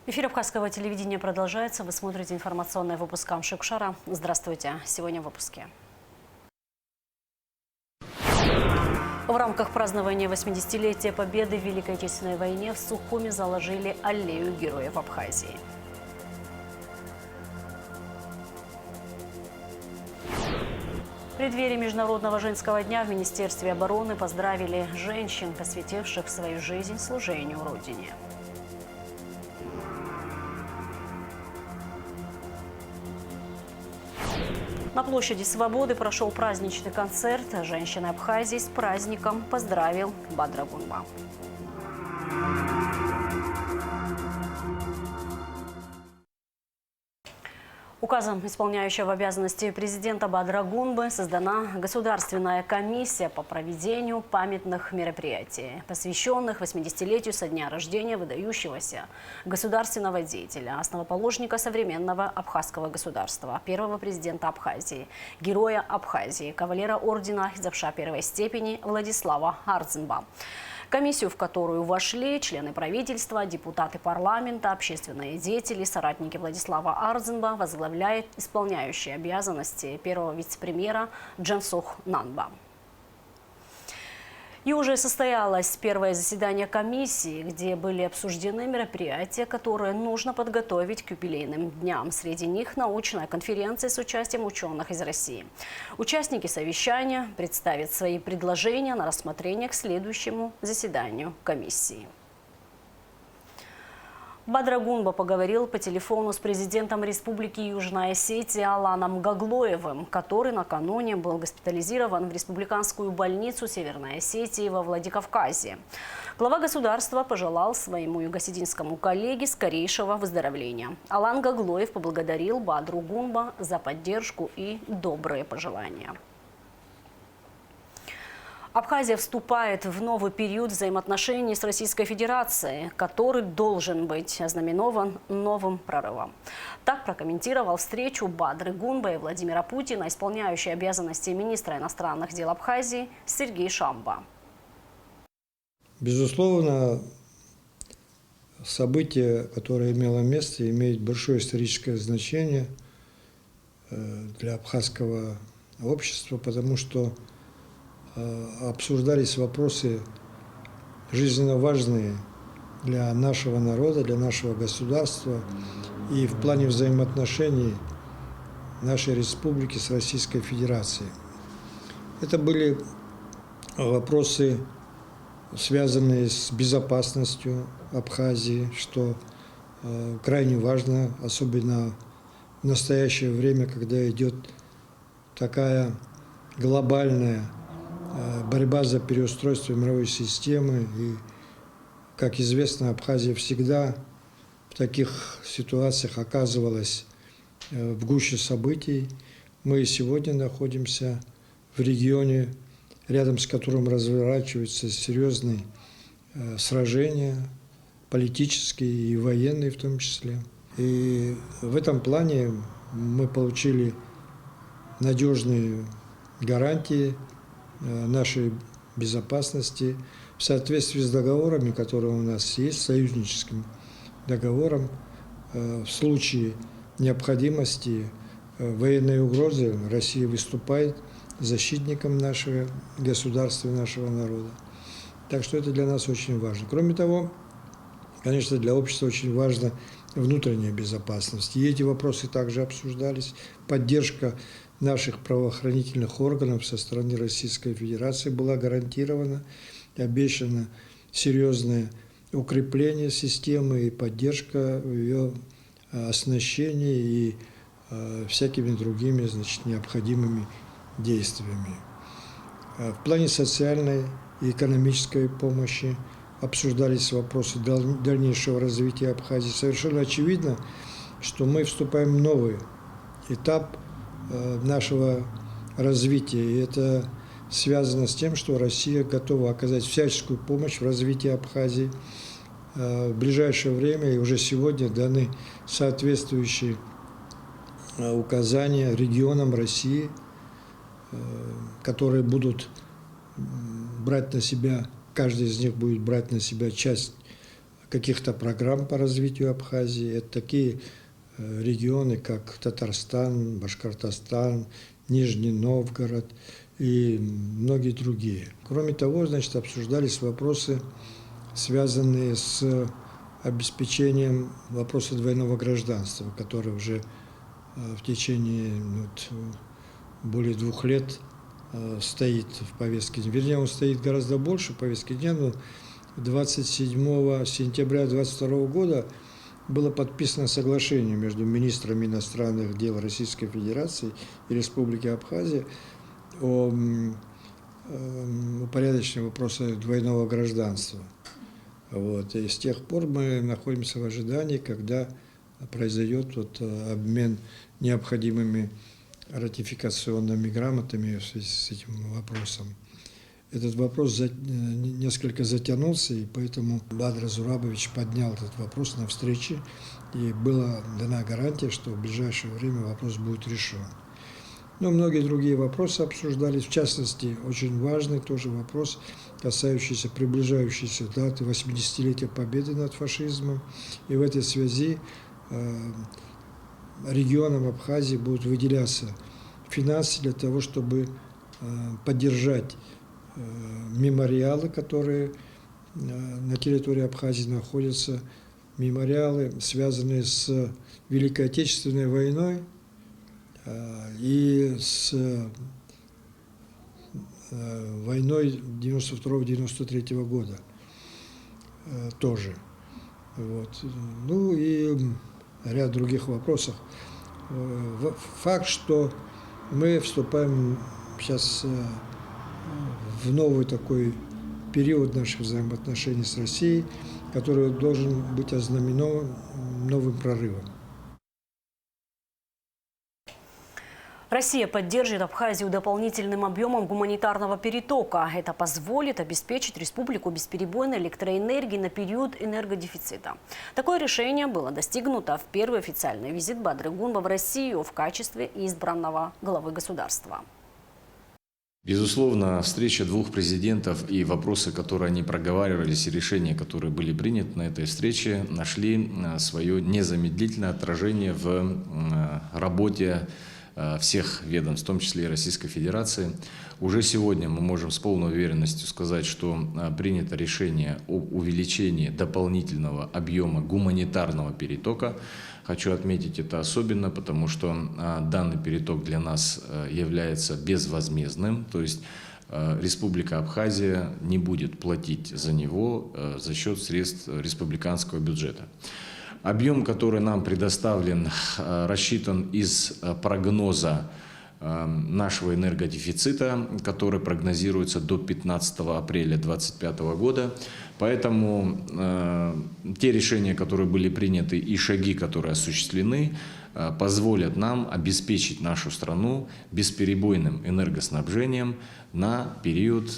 Эфир Абхазского телевидения продолжается. Вы смотрите информационный выпуск Амшикшара. Здравствуйте. Сегодня в выпуске. В рамках празднования 80-летия Победы в Великой Отечественной войне в Сухуми заложили аллею героев Абхазии. В преддверии Международного женского дня в Министерстве обороны поздравили женщин, посвятивших свою жизнь служению Родине. На площади Свободы прошел праздничный концерт. Женщины Абхазии с праздником поздравил Бадра Гунба. Указом исполняющего обязанности президента Бадра Гунбы создана Государственная комиссия по проведению памятных мероприятий, посвященных 80-летию со дня рождения выдающегося государственного деятеля, основоположника современного абхазского государства, первого президента Абхазии, героя Абхазии, кавалера ордена Хизапша первой степени Владислава Ардзинба. Комиссию, в которую вошли члены правительства, депутаты парламента, общественные деятели, соратники Владислава Ардзинба, возглавляет исполняющий обязанности первого вице-премьера Джансух Нанба. И уже состоялось первое заседание комиссии, где были обсуждены мероприятия, которые нужно подготовить к юбилейным дням. Среди них научная конференция с участием ученых из России. Участники совещания представят свои предложения на рассмотрение к следующему заседанию комиссии. Бадра Гунба поговорил по телефону с президентом Республики Южная Осетия Аланом Гаглоевым, который накануне был госпитализирован в республиканскую больницу Северной Осетии во Владикавказе. Глава государства пожелал своему юго-осетинскому коллеге скорейшего выздоровления. Алан Гаглоев поблагодарил Бадру Гунба за поддержку и добрые пожелания. Абхазия вступает в новый период взаимоотношений с Российской Федерацией, который должен быть ознаменован новым прорывом. Так прокомментировал встречу Бадры Гунба и Владимира Путина исполняющий обязанности министра иностранных дел Абхазии Сергей Шамба. Безусловно, событие, которое имело место, имеет большое историческое значение для абхазского общества, потому что обсуждались вопросы жизненно важные для нашего народа, для нашего государства и в плане взаимоотношений нашей республики с Российской Федерацией. Это были вопросы, связанные с безопасностью Абхазии, что крайне важно, особенно в настоящее время, когда идет такая глобальная борьба за переустройство мировой системы. И, как известно, Абхазия всегда в таких ситуациях оказывалась в гуще событий. Мы сегодня находимся в регионе, рядом с которым разворачиваются серьезные сражения, политические и военные в том числе. И в этом плане мы получили надежные гарантии нашей безопасности в соответствии с договорами, которые у нас есть, союзническим договором. В случае необходимости военной угрозы Россия выступает защитником нашего государства, нашего народа. Так что это для нас очень важно. Кроме того, конечно, для общества очень важна внутренняя безопасность. И эти вопросы также обсуждались. Поддержка наших правоохранительных органов со стороны Российской Федерации была гарантирована, обещано серьезное укрепление системы и поддержка ее оснащения и всякими другими, необходимыми действиями. В плане социальной и экономической помощи обсуждались вопросы дальнейшего развития Абхазии. Совершенно очевидно, что мы вступаем в новый этап нашего развития. И это связано с тем, что Россия готова оказать всяческую помощь в развитии Абхазии. В ближайшее время и уже сегодня даны соответствующие указания регионам России, которые будут брать на себя, каждый из них будет брать на себя часть каких-то программ по развитию Абхазии. Это такие регионы, как Татарстан, Башкортостан, Нижний Новгород и многие другие. Кроме того, значит, обсуждались вопросы, связанные с обеспечением вопроса двойного гражданства, который уже в течение более 2 лет стоит в повестке дня. Вернее, он стоит гораздо больше в повестке дня, но 27 сентября 2022 года было подписано соглашение между министрами иностранных дел Российской Федерации и Республики Абхазия о упорядочении вопроса двойного гражданства. Вот. И с тех пор мы находимся в ожидании, когда произойдет обмен необходимыми ратификационными грамотами в связи с этим вопросом. Этот вопрос несколько затянулся, и поэтому Бадр Зурабович поднял этот вопрос на встрече, и была дана гарантия, что в ближайшее время вопрос будет решен. Но многие другие вопросы обсуждались, в частности, очень важный тоже вопрос, касающийся приближающейся даты 80-летия победы над фашизмом. И в этой связи регионам Абхазии будут выделяться финансы для того, чтобы поддержать мемориалы, которые на территории Абхазии находятся, мемориалы, связанные с Великой Отечественной войной и с войной 92-93 года тоже. Вот. Ну и ряд других вопросов. Факт, что мы вступаем сейчас в новый такой период наших взаимоотношений с Россией, который должен быть ознаменован новым прорывом. Россия поддержит Абхазию дополнительным объемом гуманитарного перетока. Это позволит обеспечить республику бесперебойной электроэнергией на период энергодефицита. Такое решение было достигнуто в первый официальный визит Бадры Гунба в Россию в качестве избранного главы государства. Безусловно, встреча двух президентов и вопросы, которые они проговаривались, и решения, которые были приняты на этой встрече, нашли свое незамедлительное отражение в работе всех ведомств, в том числе и Российской Федерации. Уже сегодня мы можем с полной уверенностью сказать, что принято решение об увеличении дополнительного объема гуманитарного перетока. Хочу отметить это особенно, потому что данный переток для нас является безвозмездным, то есть Республика Абхазия не будет платить за него за счет средств республиканского бюджета. Объем, который нам предоставлен, рассчитан из прогноза нашего энергодефицита, который прогнозируется до 15 апреля 2025 года. Поэтому те решения, которые были приняты, и шаги, которые осуществлены, позволят нам обеспечить нашу страну бесперебойным энергоснабжением на период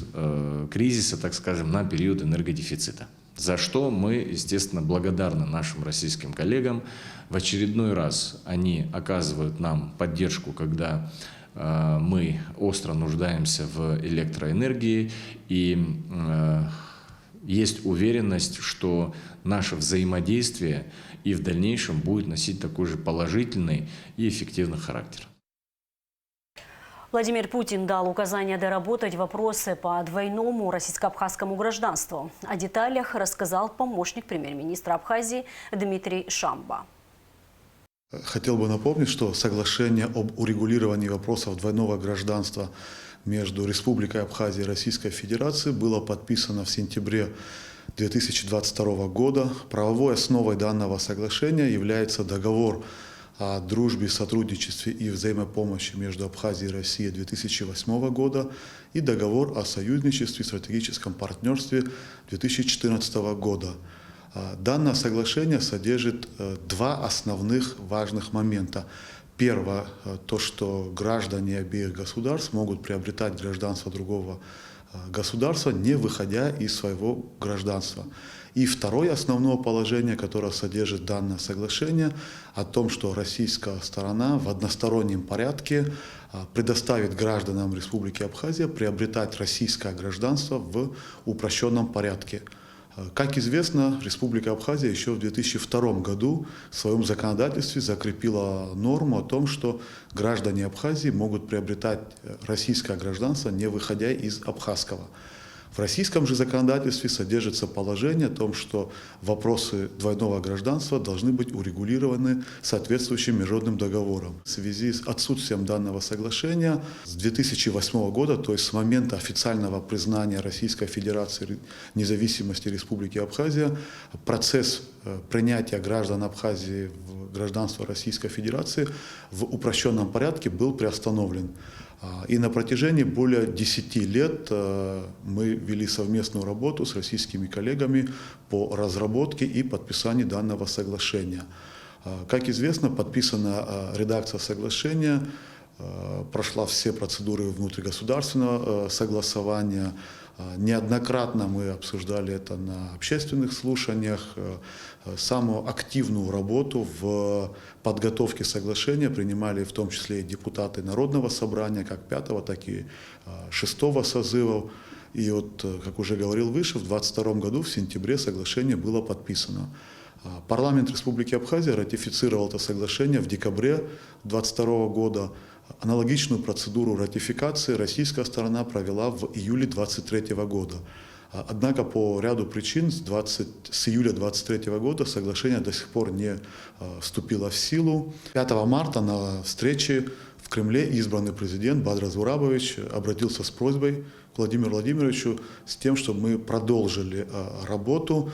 кризиса, так скажем, на период энергодефицита. За что мы, естественно, благодарны нашим российским коллегам. В очередной раз они оказывают нам поддержку, когда мы остро нуждаемся в электроэнергии. И есть уверенность, что наше взаимодействие и в дальнейшем будет носить такой же положительный и эффективный характер. Владимир Путин дал указание доработать вопросы по двойному российско-абхазскому гражданству. О деталях рассказал помощник премьер-министра Абхазии Дмитрий Шамба. Хотел бы напомнить, что соглашение об урегулировании вопросов двойного гражданства между Республикой Абхазия и Российской Федерацией было подписано в сентябре 2022 года. Правовой основой данного соглашения является договор о дружбе, сотрудничестве и взаимопомощи между Абхазией и Россией 2008 года и договор о союзничестве и стратегическом партнерстве 2014 года. Данное соглашение содержит два основных важных момента. Первое, то, что граждане обеих государств могут приобретать гражданство другого государства, не выходя из своего гражданства. И второе основное положение, которое содержит данное соглашение, о том, что российская сторона в одностороннем порядке предоставит гражданам Республики Абхазия приобретать российское гражданство в упрощенном порядке. Как известно, Республика Абхазия еще в 2002 году в своем законодательстве закрепила норму о том, что граждане Абхазии могут приобретать российское гражданство, не выходя из абхазского. В российском же законодательстве содержится положение о том, что вопросы двойного гражданства должны быть урегулированы соответствующим международным договором. В связи с отсутствием данного соглашения с 2008 года, то есть с момента официального признания Российской Федерации независимости Республики Абхазия, процесс принятия граждан Абхазии в гражданство Российской Федерации в упрощенном порядке был приостановлен. И на протяжении более 10 лет мы вели совместную работу с российскими коллегами по разработке и подписанию данного соглашения. Как известно, подписана редакция соглашения, прошла все процедуры внутригосударственного согласования. Неоднократно мы обсуждали это на общественных слушаниях. Самую активную работу в подготовке соглашения принимали в том числе и депутаты Народного собрания, как 5-го, так и 6-го созывов. И вот, как уже говорил выше, в 2022 году, в сентябре, соглашение было подписано. Парламент Республики Абхазия ратифицировал это соглашение в декабре 2022 года. Аналогичную процедуру ратификации российская сторона провела в июле 2023 года. Однако по ряду причин с июля 2023 года соглашение до сих пор не вступило в силу. 5 марта на встрече в Кремле избранный президент Бадыр Зурабович обратился с просьбой к Владимиру Владимировичу с тем, чтобы мы продолжили работу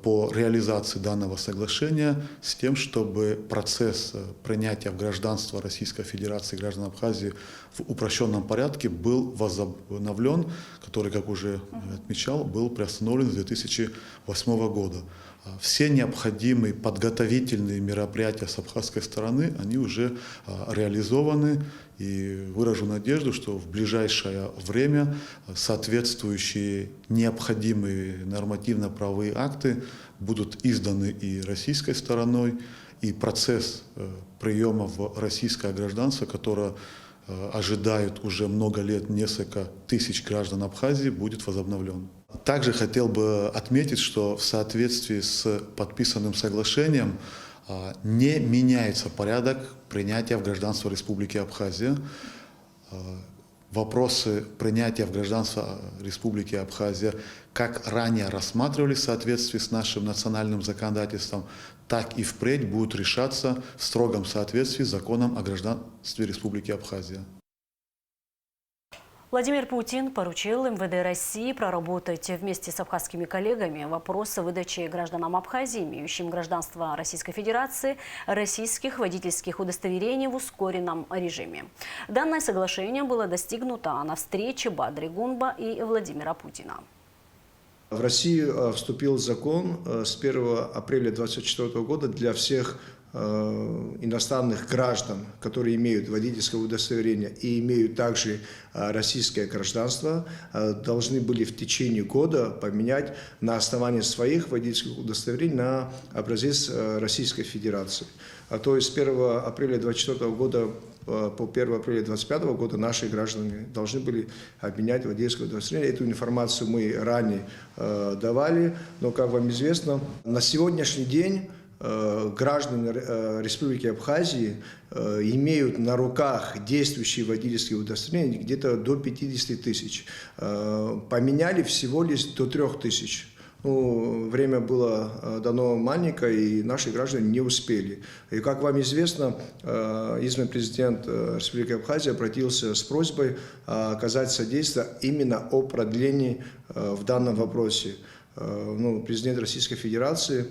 по реализации данного соглашения, с тем, чтобы процесс принятия в гражданство Российской Федерации граждан Абхазии в упрощенном порядке был возобновлен, который, как уже отмечал, был приостановлен с 2008 года. Все необходимые подготовительные мероприятия с абхазской стороны, они уже реализованы, и выражу надежду, что в ближайшее время соответствующие необходимые нормативно-правовые акты будут изданы и российской стороной, и процесс приема в российское гражданство, которое ожидают уже много лет несколько тысяч граждан Абхазии, будет возобновлен. Также хотел бы отметить, что в соответствии с подписанным соглашением не меняется порядок принятия в гражданство Республики Абхазия. Вопросы принятия в гражданство Республики Абхазия как ранее рассматривались в соответствии с нашим национальным законодательством, так и впредь будут решаться в строгом соответствии с законом о гражданстве Республики Абхазия. Владимир Путин поручил МВД России проработать вместе с абхазскими коллегами вопросы выдачи гражданам Абхазии, имеющим гражданство Российской Федерации, российских водительских удостоверений в ускоренном режиме. Данное соглашение было достигнуто на встрече Бадри Гунба и Владимира Путина. В Россию вступил закон с 1 апреля 2024 года для всех иностранных граждан, которые имеют водительское удостоверение и имеют также российское гражданство, должны были в течение года поменять на основании своих водительских удостоверений на образец Российской Федерации. То есть с 1 апреля 2024 года по 1 апреля 2025 года наши граждане должны были обменять водительское удостоверение. Эту информацию мы ранее давали, но, как вам известно, на сегодняшний день граждане Республики Абхазии имеют на руках действующие водительские удостоверения где-то до 50 тысяч. Поменяли всего лишь до 3 тысяч. Время было дано маленькое, и наши граждане не успели. И, как вам известно, избранный президент Республики Абхазия обратился с просьбой оказать содействие именно о продлении в данном вопросе. Президент Российской Федерации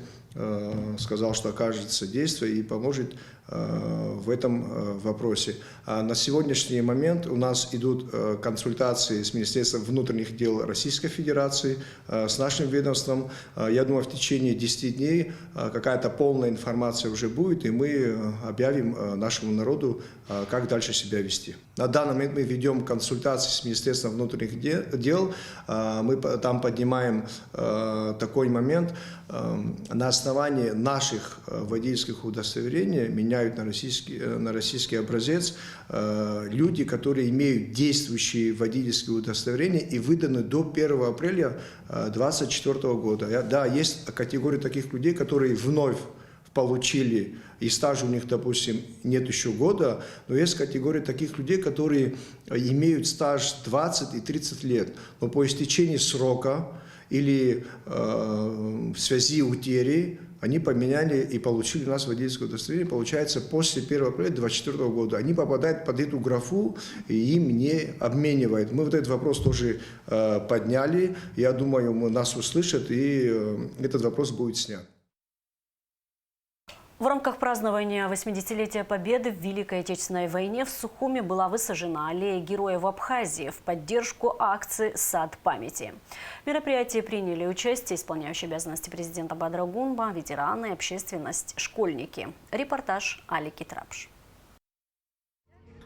сказал, что окажет содействие и поможет в этом вопросе. А на сегодняшний момент у нас идут консультации с Министерством внутренних дел Российской Федерации, с нашим ведомством. Я думаю, в течение 10 дней какая-то полная информация уже будет, и мы объявим нашему народу, как дальше себя вести. На данный момент мы ведем консультации с Министерством внутренних дел. Мы там поднимаем такой момент. На основании наших водительских удостоверений меняют на российский образец люди, которые имеют действующие водительские удостоверения и выданы до 1 апреля 2024 года. Да, есть категория таких людей, которые вновь получили, и стаж у них, допустим, нет еще года, но есть категория таких людей, которые имеют стаж 20 и 30 лет, но по истечении срока или в связи утери они поменяли и получили у нас водительское удостоверение, получается, после 1 апреля 2024 года. Они попадают под эту графу и им не обменивают. Мы вот этот вопрос тоже подняли, я думаю, нас услышат, и этот вопрос будет снят. В рамках празднования 80-летия Победы в Великой Отечественной войне в Сухуми была высажена аллея героев в Абхазии в поддержку акции «Сад памяти». В мероприятии приняли участие исполняющие обязанности президента Бадрагунба, ветераны, общественность, школьники. Репортаж Алики Трапш.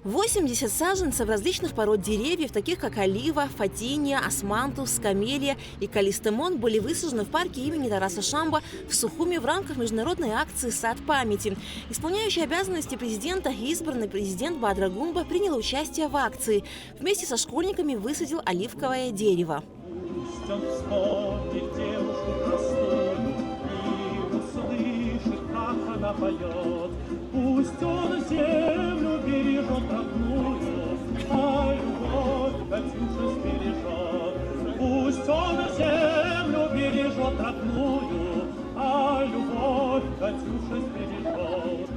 80 саженцев различных пород деревьев, таких как олива, фатиния, османтус, камелия и калистемон, были высажены в парке имени Тараса Шамба в Сухуми в рамках международной акции «Сад памяти». Исполняющий обязанности президента и избранный президент Бадрагунба принял участие в акции. Вместе со школьниками высадил оливковое дерево. Пусть он землю бережет родную, а любовь Катюша сбережет. Пусть он землю бережет родную, а любовь Катюша сбережет.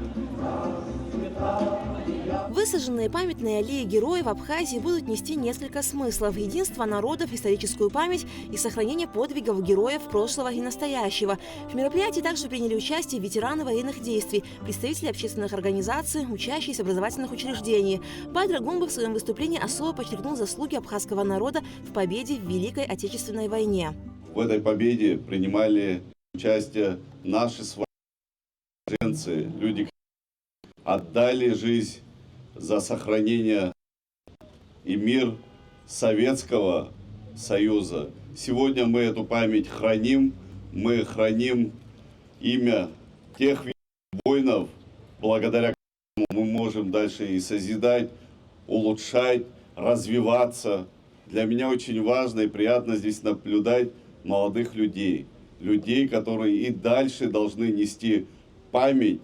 Высаженные памятные аллеи героев в Абхазии будут нести несколько смыслов: единство народов, историческую память и сохранение подвигов героев прошлого и настоящего. В мероприятии также приняли участие ветераны военных действий, представители общественных организаций, учащиеся образовательных учреждений. Бадрагунба в своем выступлении особо подчеркнул заслуги абхазского народа в победе в Великой Отечественной войне. В этой победе принимали участие наши священцы, люди, отдали жизнь за сохранение и мир Советского Союза. Сегодня мы эту память храним, мы храним имя тех воинов, благодаря которым мы можем дальше и созидать, улучшать, развиваться. Для меня очень важно и приятно здесь наблюдать молодых людей, которые и дальше должны нести память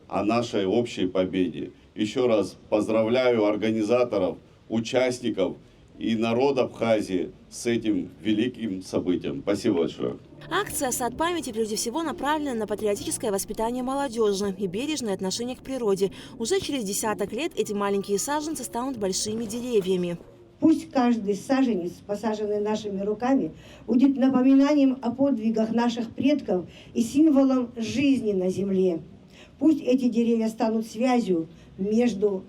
о нашей общей победе. Еще раз поздравляю организаторов, участников и народ Абхазии с этим великим событием. Спасибо большое. Акция «Сад памяти» прежде всего направлена на патриотическое воспитание молодежи и бережное отношение к природе. Уже через десяток лет эти маленькие саженцы станут большими деревьями. Пусть каждый саженец, посаженный нашими руками, будет напоминанием о подвигах наших предков и символом жизни на земле. Пусть эти деревья станут связью между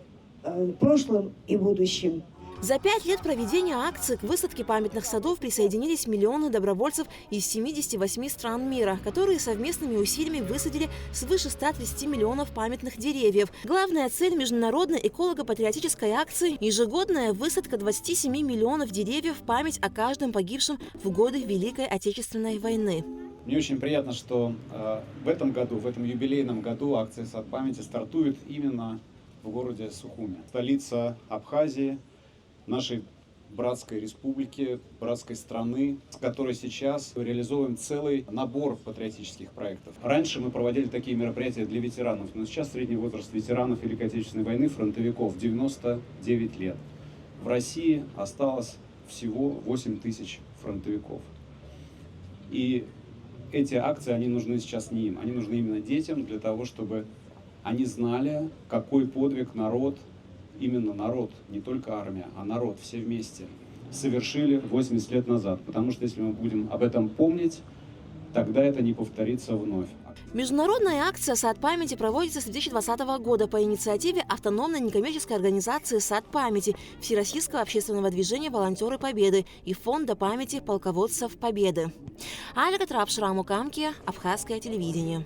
прошлым и будущим. За 5 лет проведения акции к высадке памятных садов присоединились миллионы добровольцев из 78 стран мира, которые совместными усилиями высадили свыше 130 миллионов памятных деревьев. Главная цель международной эколого-патриотической акции – ежегодная высадка 27 миллионов деревьев в память о каждом погибшем в годы Великой Отечественной войны. Мне очень приятно, что в этом году, в этом юбилейном году акция «Сад памяти» стартует именно в городе Сухуми. Столица Абхазии, нашей братской республики, братской страны, с которой сейчас реализовываем целый набор патриотических проектов. Раньше мы проводили такие мероприятия для ветеранов, но сейчас средний возраст ветеранов Великой Отечественной войны, фронтовиков, 99 лет. В России осталось всего 8 тысяч фронтовиков. И эти акции, они нужны сейчас не им, они нужны именно детям, для того, чтобы они знали, какой подвиг народ, именно народ, не только армия, а народ, все вместе, совершили 80 лет назад. Потому что если мы будем об этом помнить, тогда это не повторится вновь. Международная акция «Сад памяти» проводится с 2020 года по инициативе автономной некоммерческой организации «Сад памяти», Всероссийского общественного движения «Волонтеры Победы» и Фонда памяти полководцев Победы. Алика Трапш, Раму Камки, Абхазское телевидение.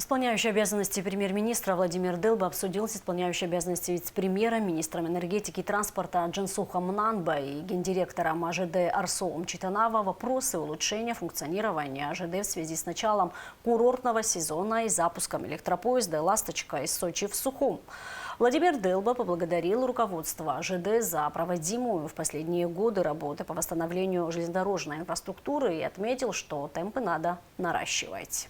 Исполняющий обязанности премьер-министра Владимир Дылба обсудил с исполняющей обязанности вице-премьера, министром энергетики и транспорта Джансухом Мнанба и гендиректором АЖД Арсоом Читанава вопросы улучшения функционирования АЖД в связи с началом курортного сезона и запуском электропоезда «Ласточка» из Сочи в Сухум. Владимир Дылба поблагодарил руководство АЖД за проводимую в последние годы работы по восстановлению железнодорожной инфраструктуры и отметил, что темпы надо наращивать.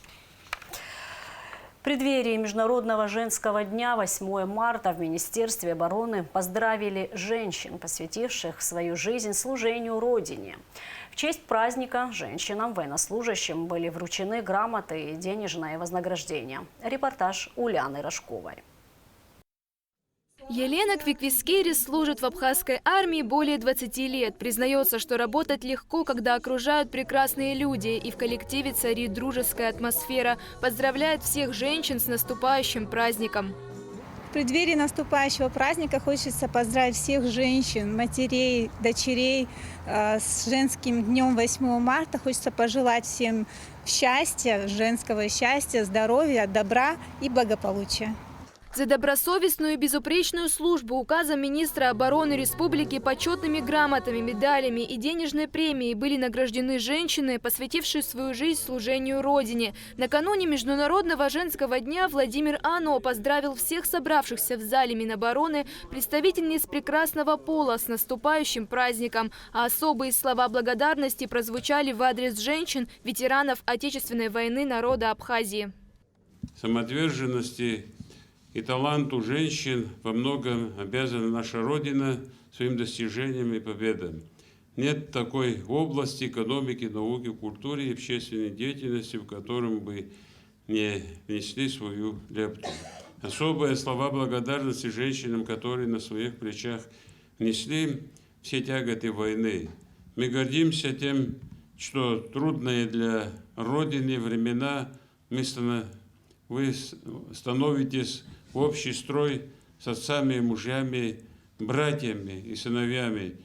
В преддверии Международного женского дня 8 марта в Министерстве обороны поздравили женщин, посвятивших свою жизнь служению Родине. В честь праздника женщинам, военнослужащим были вручены грамоты и денежное вознаграждение. Репортаж Уляны Рожковой. Елена Квиквискерис служит в абхазской армии более 20 лет. Признается, что работать легко, когда окружают прекрасные люди и в коллективе царит дружеская атмосфера. Поздравляет всех женщин с наступающим праздником. В преддверии наступающего праздника хочется поздравить всех женщин, матерей, дочерей с женским днем 8 марта. Хочется пожелать всем счастья, женского счастья, здоровья, добра и благополучия. За добросовестную и безупречную службу указом министра обороны республики почетными грамотами, медалями и денежной премией были награждены женщины, посвятившие свою жизнь служению Родине. Накануне Международного женского дня Владимир Ано поздравил всех собравшихся в зале Минобороны представительниц прекрасного пола с наступающим праздником. А особые слова благодарности прозвучали в адрес женщин, ветеранов Отечественной войны народа Абхазии. Самоотверженности и таланту женщин во многом обязана наша Родина своим достижениям и победам. Нет такой области экономики, науки, культуры и общественной деятельности, в котором бы не внесли свою лепту. Особые слова благодарности женщинам, которые на своих плечах несли все тяготы войны. Мы гордимся тем, что трудные для Родины времена вы становитесь в общий строй с отцами, мужьями, братьями и сыновьями,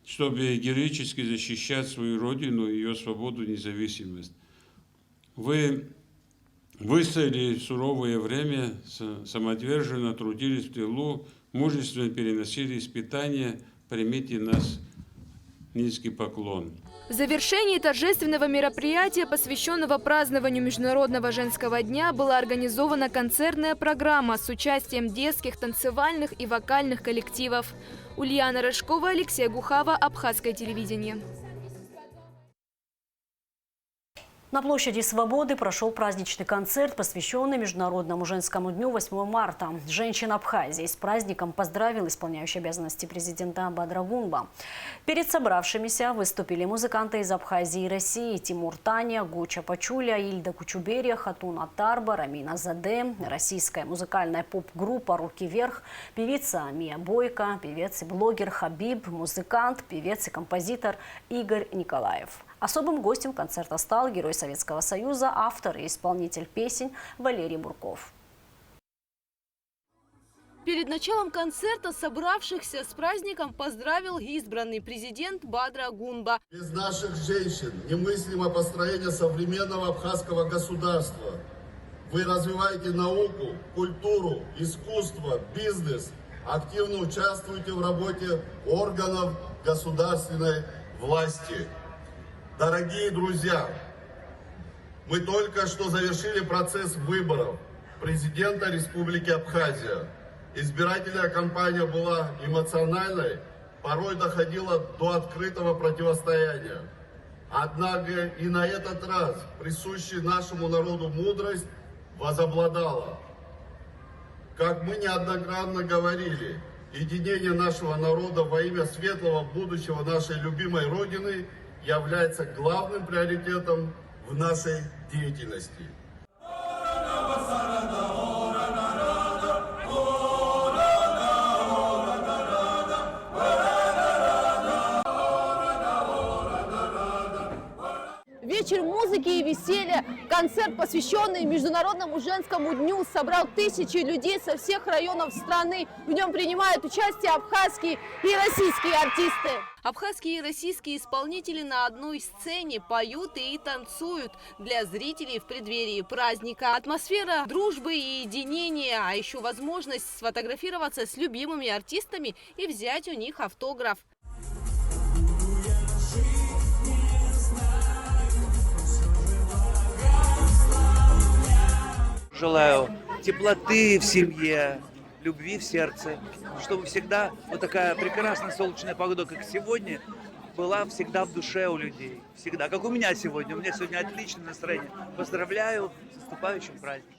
чтобы героически защищать свою Родину, ее свободу, независимость. Вы выстояли в суровое время, самоотверженно трудились в тылу, мужественно переносили испытания. Примите нас низкий поклон. В завершении торжественного мероприятия, посвященного празднованию Международного женского дня, была организована концертная программа с участием детских, танцевальных и вокальных коллективов. Ульяна Рожкова, Алексей Гухава, Абхазское телевидение. На площади Свободы прошел праздничный концерт, посвященный Международному женскому дню 8 марта. Женщин Абхазии с праздником поздравил исполняющий обязанности президента Бадра Гунба. Перед собравшимися выступили музыканты из Абхазии и России: Тимур Таня, Гуча Пачуля, Ильда Кучуберия, Хатуна Тарба, Рамина Заде, российская музыкальная поп-группа «Руки вверх», певица Мия Бойко, певец и блогер Хабиб, музыкант, певец и композитор Игорь Николаев. Особым гостем концерта стал герой Советского Союза, автор и исполнитель песен Валерий Бурков. Перед началом концерта собравшихся с праздником поздравил избранный президент Бадра Гунба. Без наших женщин немыслимо построение современного абхазского государства. Вы развиваете науку, культуру, искусство, бизнес, активно участвуете в работе органов государственной власти. Дорогие друзья, мы только что завершили процесс выборов президента Республики Абхазия. Избирательная кампания была эмоциональной, порой доходила до открытого противостояния. Однако и на этот раз присущая нашему народу мудрость возобладала. Как мы неоднократно говорили, единение нашего народа во имя светлого будущего нашей любимой Родины является главным приоритетом в нашей деятельности. вечер музыки и веселья. Концерт, посвященный Международному женскому дню, собрал тысячи людей со всех районов страны. В нем принимают участие абхазские и российские артисты. Абхазские и российские исполнители на одной сцене поют и танцуют для зрителей в преддверии праздника. Атмосфера дружбы и единения, а еще возможность сфотографироваться с любимыми артистами и взять у них автограф. Желаю теплоты в семье, любви в сердце, чтобы всегда вот такая прекрасная солнечная погода, как сегодня, была всегда в душе у людей. Всегда. Как у меня сегодня. У меня сегодня отличное настроение. Поздравляю с наступающим праздником.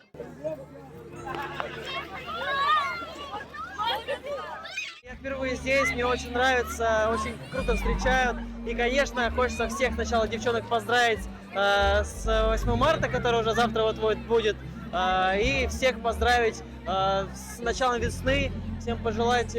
Я впервые здесь, мне очень нравится, очень круто встречают. И, конечно, хочется всех сначала девчонок поздравить с 8 марта, который уже завтра вот будет. И всех поздравить с началом весны, всем пожелать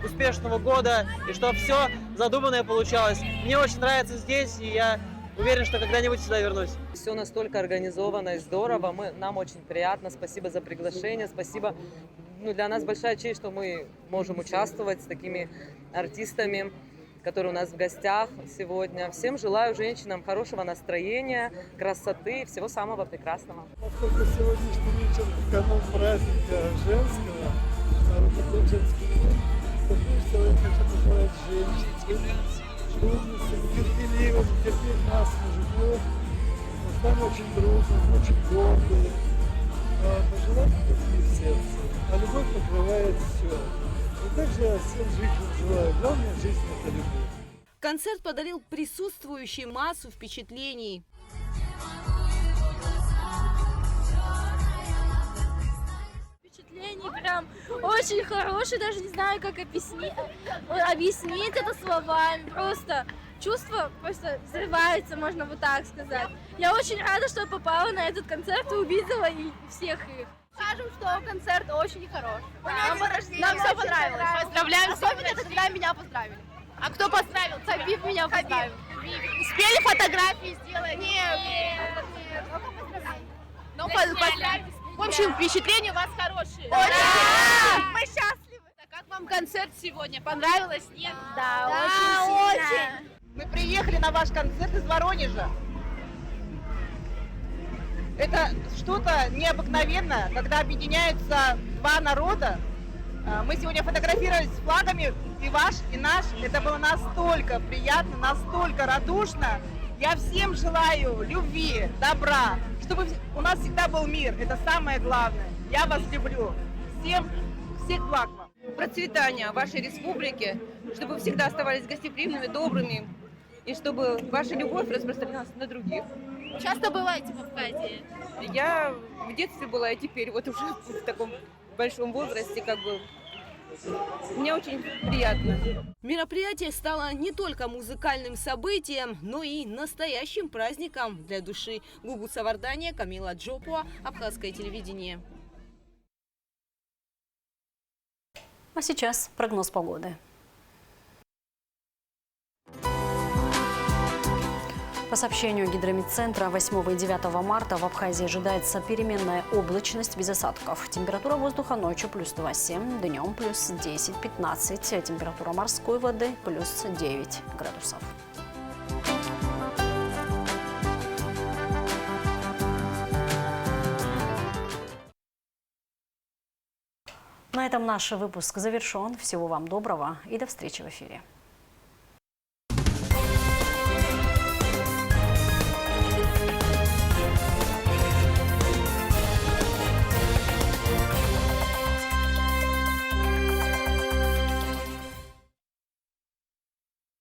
успешного года и чтобы все задуманное получалось. Мне очень нравится здесь, и я уверен, что когда-нибудь сюда вернусь. Все настолько организовано и здорово, нам очень приятно, спасибо за приглашение, спасибо. Для нас большая честь, что мы можем участвовать с такими артистами, которые у нас в гостях сегодня. Всем желаю женщинам хорошего настроения, красоты и всего самого прекрасного. Поскольку сегодняшний вечер канун праздника женского, Международный женский день, то прежде всего я хочу пожелать женщинам, трудностям, терпеливым, терпеть нас, мужиков, с нами очень дружным, очень гордые. Пожелать любви в сердце, а любовь покрывает все. И также я всем жителям желаю, главное в жизни – это любовь. Концерт подарил присутствующим массу впечатлений. Впечатление прям очень хорошее, даже не знаю, как объяснить это словами. Просто чувство просто взрывается, можно вот так сказать. Я очень рада, что попала на этот концерт и увидела и всех их. Скажем, что концерт очень хороший. Нам все понравилось. Поздравляем, особенно когда меня поздравили. А кто поздравил? Хабиб меня поздравил. Успели фотографии сделать? Нет. Ну, поздравили. В общем, впечатления у вас хорошие. Очень. Мы счастливы. Как вам концерт сегодня? Понравилось? Нет? Да, очень. Мы приехали на ваш концерт из Воронежа. Это что-то необыкновенное, когда объединяются два народа. Мы сегодня фотографировались с флагами, и ваш, и наш. Это было настолько приятно, настолько радушно. Я всем желаю любви, добра, чтобы у нас всегда был мир. Это самое главное. Я вас люблю. Всех благ вам. Процветания вашей республике, чтобы вы всегда оставались гостеприимными, добрыми, и чтобы ваша любовь распространялась на других. Часто бываете в Абхазии? Я в детстве была, и теперь вот уже в таком большом возрасте, мне очень приятно. Мероприятие стало не только музыкальным событием, но и настоящим праздником для души. Гугу Савардания, Камила Джопуа, Абхазское телевидение. А сейчас прогноз погоды. По сообщению Гидромедцентра, 8 и 9 марта в Абхазии ожидается переменная облачность без осадков. Температура воздуха ночью плюс 2,7, днем плюс 10-15, температура морской воды плюс 9 градусов. На этом наш выпуск завершен. Всего вам доброго и до встречи в эфире.